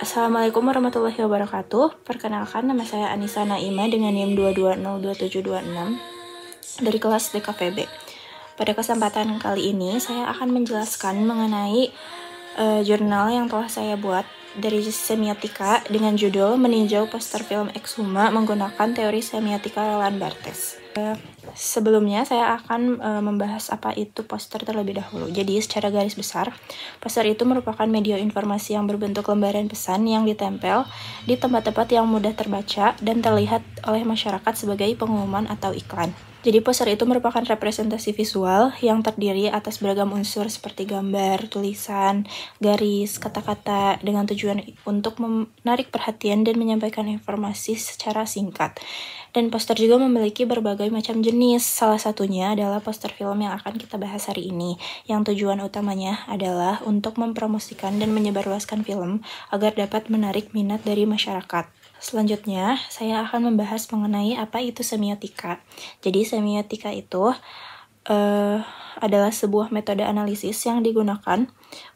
Assalamualaikum warahmatullahi wabarakatuh. Perkenalkan, nama saya Anissa Naima dengan NIM 2202726 dari kelas DKVB. Pada kesempatan kali ini, saya akan menjelaskan mengenai jurnal yang telah saya buat dari semiotika dengan judul Meninjau Poster Film Exhuma Menggunakan Teori Semiotika Roland Barthes. Sebelumnya saya akan membahas apa itu poster terlebih dahulu. Jadi secara garis besar, poster itu merupakan media informasi yang berbentuk lembaran pesan yang ditempel di tempat-tempat yang mudah terbaca dan terlihat oleh masyarakat sebagai pengumuman atau iklan. Jadi poster itu merupakan representasi visual yang terdiri atas beragam unsur seperti gambar, tulisan, garis, kata-kata dengan tujuan untuk menarik perhatian dan menyampaikan informasi secara singkat. Dan poster juga memiliki berbagai macam jenis. Salah satunya adalah poster film yang akan kita bahas hari ini, yang tujuan utamanya adalah untuk mempromosikan dan menyebarluaskan film agar dapat menarik minat dari masyarakat. Selanjutnya, saya akan membahas mengenai apa itu semiotika. Jadi, semiotika itu adalah sebuah metode analisis yang digunakan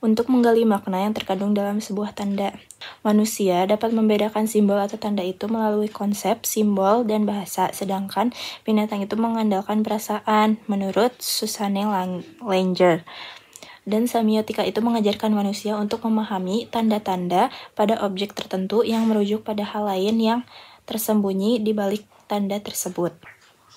untuk menggali makna yang terkandung dalam sebuah tanda. Manusia dapat membedakan simbol atau tanda itu melalui konsep, simbol, dan bahasa, sedangkan binatang itu mengandalkan perasaan, menurut Susanne Langer. Dan semiotika itu mengajarkan manusia untuk memahami tanda-tanda pada objek tertentu yang merujuk pada hal lain yang tersembunyi di balik tanda tersebut.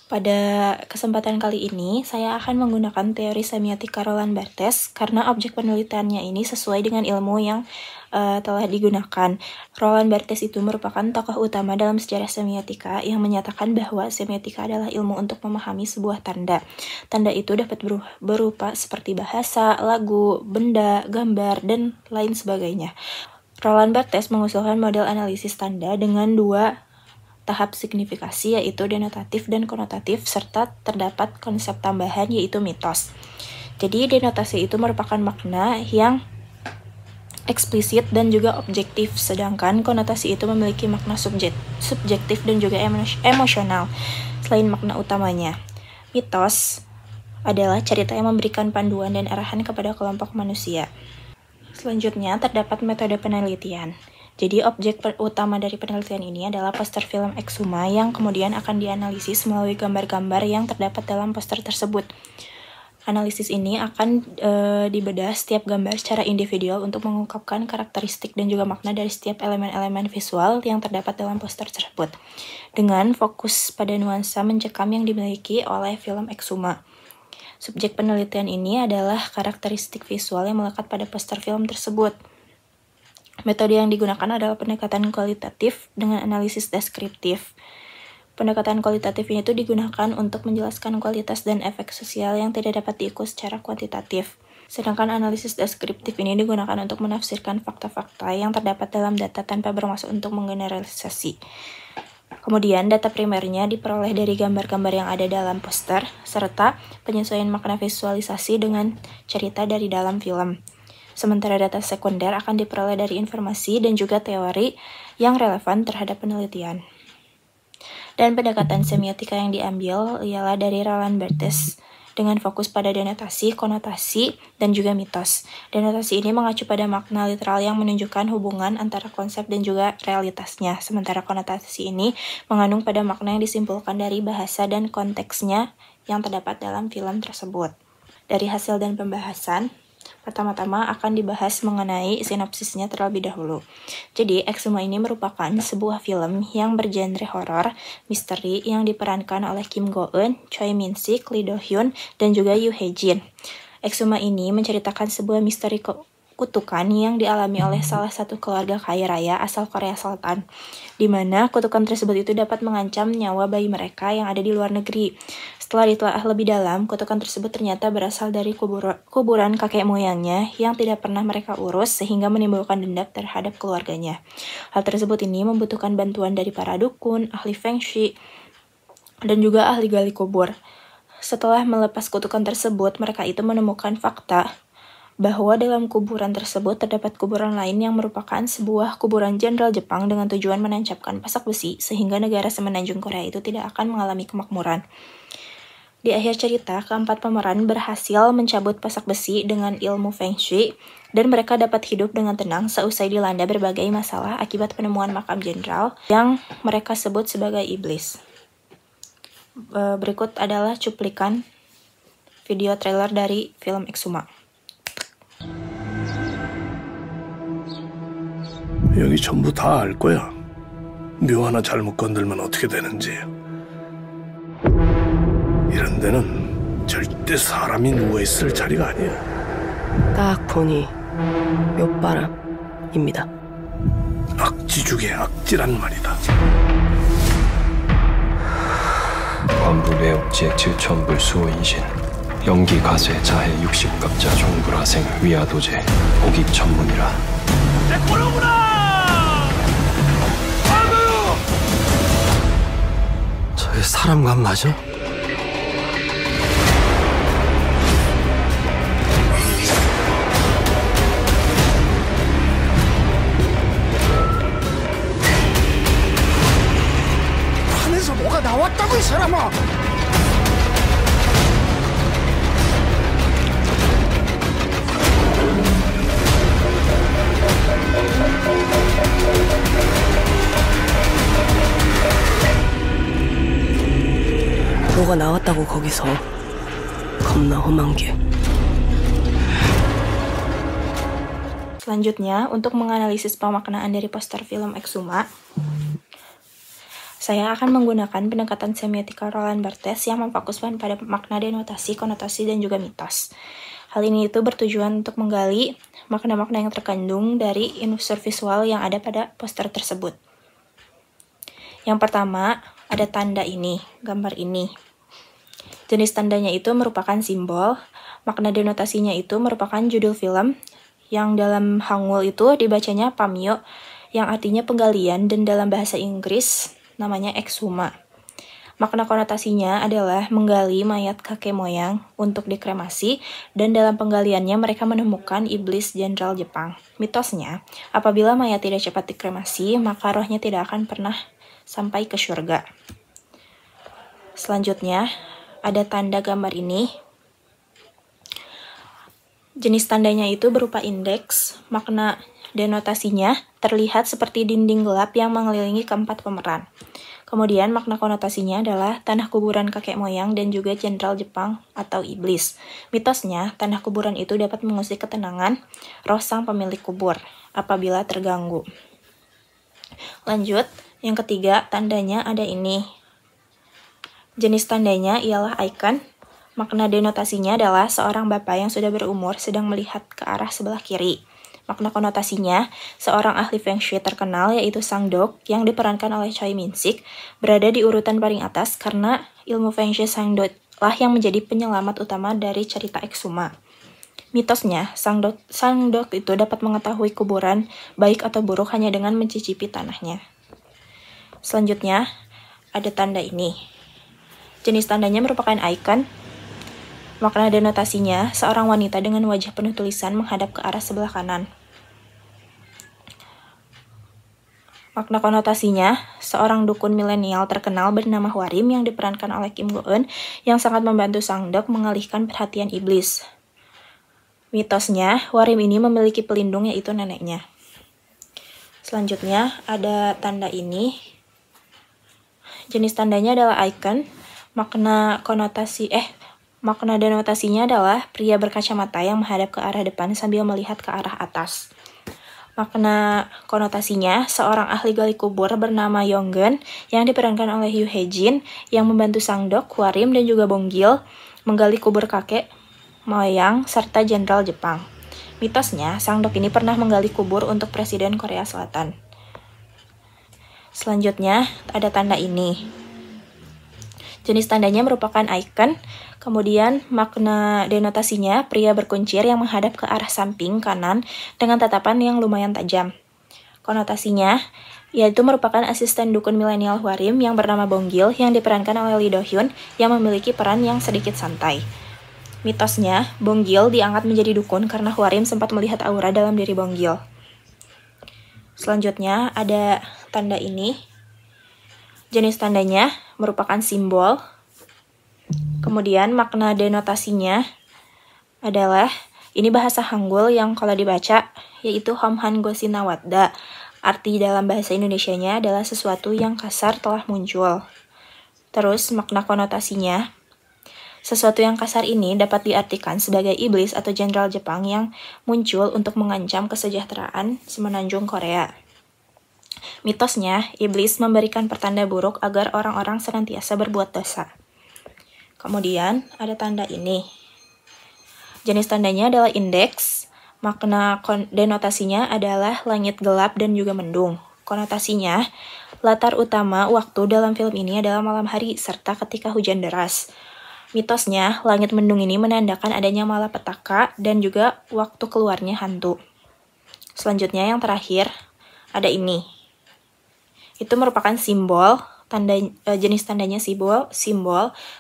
Pada kesempatan kali ini, saya akan menggunakan teori semiotika Roland Barthes karena objek penelitiannya ini sesuai dengan ilmu yang telah digunakan. Roland Barthes itu merupakan tokoh utama dalam sejarah semiotika yang menyatakan bahwa semiotika adalah ilmu untuk memahami sebuah tanda. Tanda itu dapat berupa seperti bahasa, lagu, benda, gambar, dan lain sebagainya. Roland Barthes mengusulkan model analisis tanda dengan dua tahap signifikasi, yaitu denotatif dan konotatif, serta terdapat konsep tambahan yaitu mitos. Jadi denotasi itu merupakan makna yang eksplisit dan juga objektif, sedangkan konotasi itu memiliki makna subjektif dan juga emosional selain makna utamanya. Mitos adalah cerita yang memberikan panduan dan arahan kepada kelompok manusia. Selanjutnya terdapat metode penelitian. Jadi objek utama dari penelitian ini adalah poster film Exhuma yang kemudian akan dianalisis melalui gambar-gambar yang terdapat dalam poster tersebut. Analisis ini akan dibedah setiap gambar secara individual untuk mengungkapkan karakteristik dan juga makna dari setiap elemen-elemen visual yang terdapat dalam poster tersebut, dengan fokus pada nuansa mencekam yang dimiliki oleh film Exhuma. Subjek penelitian ini adalah karakteristik visual yang melekat pada poster film tersebut. Metode yang digunakan adalah pendekatan kualitatif dengan analisis deskriptif. Pendekatan kualitatif ini digunakan untuk menjelaskan kualitas dan efek sosial yang tidak dapat diukur secara kuantitatif. Sedangkan analisis deskriptif ini digunakan untuk menafsirkan fakta-fakta yang terdapat dalam data tanpa bermaksud untuk menggeneralisasi. Kemudian data primernya diperoleh dari gambar-gambar yang ada dalam poster, serta penyesuaian makna visualisasi dengan cerita dari dalam film. Sementara data sekunder akan diperoleh dari informasi dan juga teori yang relevan terhadap penelitian. Dan pendekatan semiotika yang diambil ialah dari Roland Barthes dengan fokus pada denotasi, konotasi, dan juga mitos. Denotasi ini mengacu pada makna literal yang menunjukkan hubungan antara konsep dan juga realitasnya. Sementara konotasi ini mengandung pada makna yang disimpulkan dari bahasa dan konteksnya yang terdapat dalam film tersebut. Dari hasil dan pembahasan, pertama-tama akan dibahas mengenai sinopsisnya terlebih dahulu. Jadi, Exhuma ini merupakan sebuah film yang bergenre horor, misteri yang diperankan oleh Kim Go-eun, Choi Min-sik, Lee Do-hyun, dan juga Yoo Hae-jin. Exhuma ini menceritakan sebuah misteri kutukan yang dialami oleh salah satu keluarga kaya raya asal Korea Selatan, di mana kutukan tersebut itu dapat mengancam nyawa bayi mereka yang ada di luar negeri. Setelah ditelaah lebih dalam, kutukan tersebut ternyata berasal dari kuburan kakek moyangnya yang tidak pernah mereka urus sehingga menimbulkan dendam terhadap keluarganya. Hal tersebut ini membutuhkan bantuan dari para dukun, ahli feng shui, dan juga ahli gali kubur. Setelah melepas kutukan tersebut, mereka itu menemukan fakta bahwa dalam kuburan tersebut terdapat kuburan lain yang merupakan sebuah kuburan jenderal Jepang dengan tujuan menancapkan pasak besi sehingga negara semenanjung Korea itu tidak akan mengalami kemakmuran. Di akhir cerita, keempat pemeran berhasil mencabut pasak besi dengan ilmu Feng Shui, dan mereka dapat hidup dengan tenang seusai dilanda berbagai masalah akibat penemuan makam jenderal yang mereka sebut sebagai iblis. Berikut adalah cuplikan video trailer dari film Exuma. 여기 전부 다 알 거야. 묘 하나 잘못 건들면 어떻게 되는지. 이런 데는 절대 사람이 누워있을 자리가 아니야. 딱 보니 묘바람입니다. 악지 중에 악지란 말이다. 관부매옥지의 질천불 수호인신 연기 가세 자해 60갑자 종불화생 위아도제 복입 전문이라. 내 거로구나! 아무요! 저게 사람관 맞아? 안에서 뭐가 나왔다고 이 사람아! 뭐가 나왔다고 거기서. 겁나 험한 게. Selanjutnya, untuk menganalisis pemaknaan dari poster film Exuma, saya akan menggunakan pendekatan semiotika Roland Barthes yang memfokuskan pada makna denotasi, konotasi, dan juga mitos. Hal ini itu bertujuan untuk menggali makna-makna yang terkandung dari unsur visual yang ada pada poster tersebut. Yang pertama, ada tanda ini, gambar ini. Jenis tandanya itu merupakan simbol, makna denotasinya itu merupakan judul film, yang dalam Hangul itu dibacanya Pamyo, yang artinya penggalian, dan dalam bahasa Inggris namanya Exuma. Makna konotasinya adalah menggali mayat kakek moyang untuk dikremasi, dan dalam penggaliannya mereka menemukan iblis jenderal Jepang. Mitosnya, apabila mayat tidak cepat dikremasi, maka rohnya tidak akan pernah sampai ke surga. Selanjutnya, ada tanda gambar ini. Jenis tandanya itu berupa indeks, makna denotasinya terlihat seperti dinding gelap yang mengelilingi keempat pemeran. Kemudian makna konotasinya adalah tanah kuburan kakek moyang dan juga jenderal Jepang atau iblis. Mitosnya, tanah kuburan itu dapat mengusik ketenangan roh sang pemilik kubur apabila terganggu. Lanjut, yang ketiga, tandanya ada ini. Jenis tandanya ialah icon. Makna denotasinya adalah seorang bapak yang sudah berumur sedang melihat ke arah sebelah kiri. Makna konotasinya, seorang ahli Feng Shui terkenal yaitu Sang Dok yang diperankan oleh Choi Min-sik berada di urutan paling atas karena ilmu Feng Shui Sang Dok lah yang menjadi penyelamat utama dari cerita Exuma. Mitosnya, Sang Dok itu dapat mengetahui kuburan baik atau buruk hanya dengan mencicipi tanahnya. Selanjutnya, ada tanda ini. Jenis tandanya merupakan icon. Makna denotasinya, seorang wanita dengan wajah penuh tulisan menghadap ke arah sebelah kanan. Makna konotasinya, seorang dukun milenial terkenal bernama Hwarim yang diperankan oleh Kim Go-eun yang sangat membantu Sang Dok mengalihkan perhatian iblis. Mitosnya, Hwarim ini memiliki pelindung yaitu neneknya. Selanjutnya, ada tanda ini. Jenis tandanya adalah icon. Makna denotasinya adalah pria berkacamata yang menghadap ke arah depan sambil melihat ke arah atas. Makna konotasinya, seorang ahli gali kubur bernama Yonggeun yang diperankan oleh Yoo Hae-jin yang membantu Sang Dok, Hwarim, dan juga Bonggil menggali kubur kakek moyang serta jenderal Jepang. Mitosnya, Sang Dok ini pernah menggali kubur untuk Presiden Korea Selatan. Selanjutnya, ada tanda ini. Jenis tandanya merupakan icon. Kemudian makna denotasinya, pria berkuncir yang menghadap ke arah samping kanan dengan tatapan yang lumayan tajam. Konotasinya, yaitu merupakan asisten dukun milenial Hwarim yang bernama Bonggil yang diperankan oleh Lee Do-hyun yang memiliki peran yang sedikit santai. Mitosnya, Bonggil diangkat menjadi dukun karena Hwarim sempat melihat aura dalam diri Bonggil. Selanjutnya, ada tanda ini. Jenis tandanya merupakan simbol. Kemudian makna denotasinya adalah, ini bahasa Hangul yang kalau dibaca yaitu Homhan Gosina Wadda. Arti dalam bahasa Indonesianya adalah sesuatu yang kasar telah muncul. Terus makna konotasinya, sesuatu yang kasar ini dapat diartikan sebagai iblis atau jenderal Jepang yang muncul untuk mengancam kesejahteraan semenanjung Korea. Mitosnya, iblis memberikan pertanda buruk agar orang-orang senantiasa berbuat dosa. Kemudian ada tanda ini. Jenis tandanya adalah indeks. Makna denotasinya adalah langit gelap dan juga mendung. Konotasinya, latar utama waktu dalam film ini adalah malam hari serta ketika hujan deras. Mitosnya, langit mendung ini menandakan adanya malapetaka dan juga waktu keluarnya hantu. Selanjutnya yang terakhir, ada ini. Itu merupakan simbol, jenis tandanya simbol.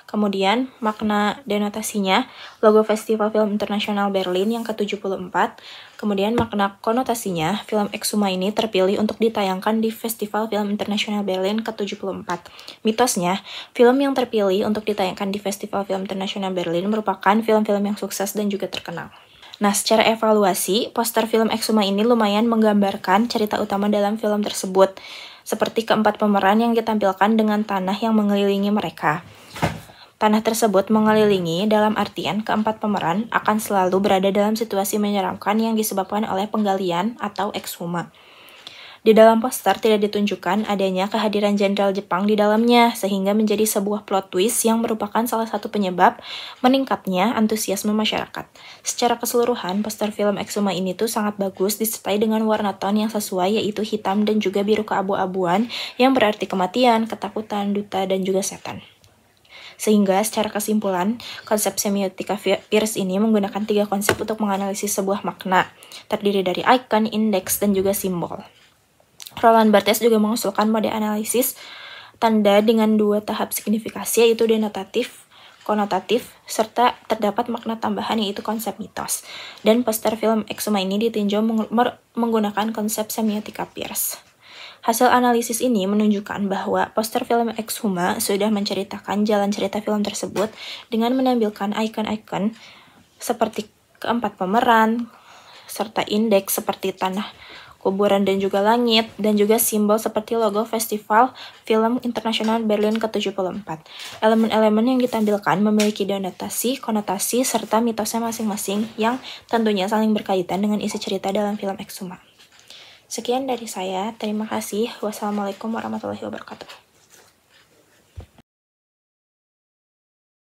Kemudian makna denotasinya, logo Festival Film Internasional Berlin yang ke-74. Kemudian makna konotasinya, film Exuma ini terpilih untuk ditayangkan di Festival Film Internasional Berlin ke-74. Mitosnya, film yang terpilih untuk ditayangkan di Festival Film Internasional Berlin merupakan film-film yang sukses dan juga terkenal. Nah, secara evaluasi, poster film Exuma ini lumayan menggambarkan cerita utama dalam film tersebut, seperti keempat pemeran yang ditampilkan dengan tanah yang mengelilingi mereka. Tanah tersebut mengelilingi dalam artian keempat pemeran akan selalu berada dalam situasi menyeramkan yang disebabkan oleh penggalian atau ekshuma. Di dalam poster tidak ditunjukkan adanya kehadiran jenderal Jepang di dalamnya, sehingga menjadi sebuah plot twist yang merupakan salah satu penyebab meningkatnya antusiasme masyarakat. Secara keseluruhan, poster film Exuma ini tuh sangat bagus disertai dengan warna tone yang sesuai, yaitu hitam dan juga biru keabu-abuan, yang berarti kematian, ketakutan, duta, dan juga setan. Sehingga secara kesimpulan, konsep semiotika Peirce ini menggunakan 3 konsep untuk menganalisis sebuah makna, terdiri dari icon, indeks, dan juga simbol. Roland Barthes juga mengusulkan mode analisis tanda dengan 2 tahap signifikasi, yaitu denotatif, konotatif, serta terdapat makna tambahan yaitu konsep mitos. Dan poster film Exuma ini ditinjau menggunakan konsep semiotika Peirce. Hasil analisis ini menunjukkan bahwa poster film Exuma sudah menceritakan jalan cerita film tersebut dengan menampilkan ikon-ikon seperti keempat pemeran, serta indeks seperti tanah, kuburan, dan juga langit, dan juga simbol seperti logo Festival Film Internasional Berlin ke-74. Elemen-elemen yang ditampilkan memiliki denotasi, konotasi, serta mitosnya masing-masing yang tentunya saling berkaitan dengan isi cerita dalam film Exuma. Sekian dari saya, terima kasih. Wassalamualaikum warahmatullahi wabarakatuh.